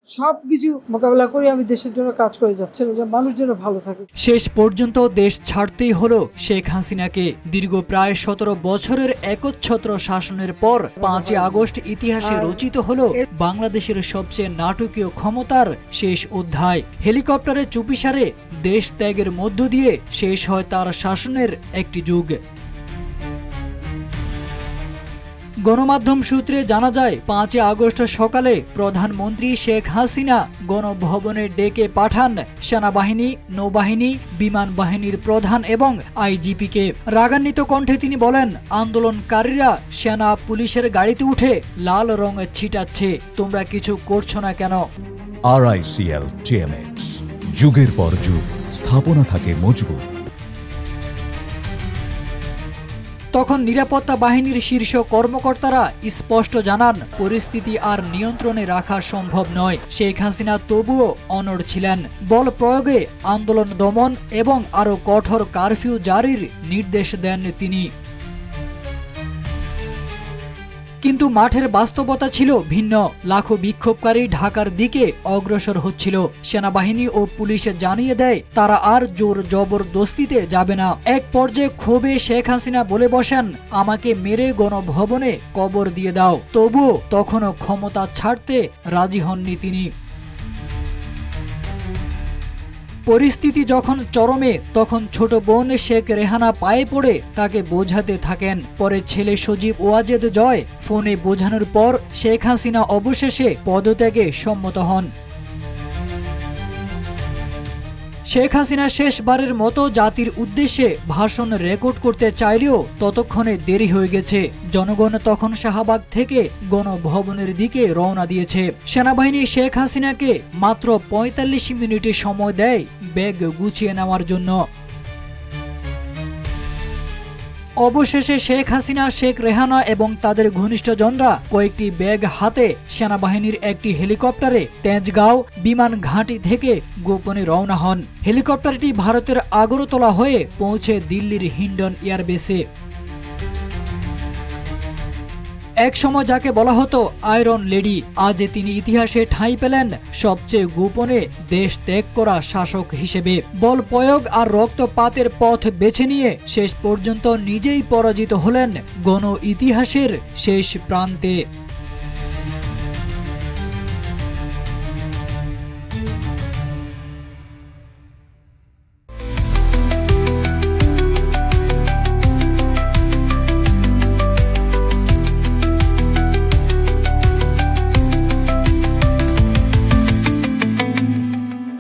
সবকিছু মোকাবেলা করে আমি দেশের জন্য কাজ করে যাচ্ছিলাম, যে মানুষ যেন ভালো থাকে। শেষ পর্যন্ত দেশ ছাড়তেই হলো শেখ হাসিনাকে। দীর্ঘ প্রায় 17 বছরের একচ্ছত্র শাসনের পর 5 আগস্ট ইতিহাসে রচিত হলো বাংলাদেশের সবচেয়ে নাটকীয় ক্ষমতার শেষ অধ্যায়। হেলিকপ্টারে চুপিসারে দেশ ত্যাগের মধ্য দিয়ে শেষ হয় তার শাসনের একটি যুগ। গণমাধ্যম সূত্রে জানা যায় 5 আগস্ট সকালে প্রধানমন্ত্রী শেখ হাসিনা গণভবনে ডেকে পাঠান সেনাবাহিনী, নৌবাহিনী, বিমান বাহিনীর প্রধান এবং আইজিপিকে। রাগান্বিত কণ্ঠে তিনি বলেন, আন্দোলনকারীরা সেনা পুলিশের গাড়িতে উঠে লাল রং ছিটাচ্ছে, তোমরা কিছু করছো না কেন? RICL TMX, যুগের পর যুগ স্থাপনা থাকে মজবুত। তখন নিরাপত্তা বাহিনীর শীর্ষ কর্মকর্তারা স্পষ্ট জানান, পরিস্থিতি আর নিয়ন্ত্রণে রাখা সম্ভব নয়। শেখ হাসিনা তবুও অনড় ছিলেন। বল প্রয়োগে আন্দোলন দমন এবং আরও কঠোর কারফিউ জারির নির্দেশ দেন তিনি। কিন্তু মাঠের বাস্তবতা ছিল ভিন্ন। লাখো বিক্ষোভকারী ঢাকার দিকে অগ্রসর হচ্ছিল। সেনাবাহিনী ও পুলিশ জানিয়ে দেয় তারা আর জোর জবরদস্তিতে যাবে না। এক পর্যায়ে ক্ষোভে শেখ হাসিনা বলে বসেন, আমাকে মেরে গণভবনে কবর দিয়ে দাও। তবুও তখনও ক্ষমতা ছাড়তে রাজি হননি তিনি। পরিস্থিতি যখন চরমে, তখন ছোট বোন শেখ রেহানা পায়ে পড়ে তাকে বোঝাতে থাকেন। পরে ছেলে সজীব ওয়াজেদ জয় ফোনে বোঝানোর পর শেখ হাসিনা অবশেষে পদত্যাগে সম্মত হন। শেখ হাসিনা শেষবারের মতো জাতির উদ্দেশ্যে ভাষণ রেকর্ড করতে চাইলেও ততক্ষণে দেরি হয়ে গেছে। জনগণ তখন শাহবাগ থেকে গণভবনের দিকে রওনা দিয়েছে। সেনাবাহিনী শেখ হাসিনাকে মাত্র 45 মিনিট সময় দেয় ব্যাগ গুছিয়ে নেওয়ার জন্য। অবশেষে শেখ হাসিনা, শেখ রেহানা এবং তাদের ঘনিষ্ঠজনরা কয়েকটি ব্যাগ হাতে সেনাবাহিনীর একটি হেলিকপ্টারে তেজগাঁও বিমান ঘাঁটি থেকে গোপনে রওনা হন। হেলিকপ্টারটি ভারতের আগরতলা হয়ে পৌঁছে দিল্লির হিন্ডন এয়ারবেসে। এক সময় যাকে বলা হতো আয়রন লেডি, আজ তিনি ইতিহাসে ঠাঁই পেলেন সবচেয়ে গোপনে দেশ ত্যাগ করা শাসক হিসেবে। বল প্রয়োগ আর রক্তপাতের পথ বেছে নিয়ে শেষ পর্যন্ত নিজেই পরাজিত হলেন গণ ইতিহাসের শেষ প্রান্তে।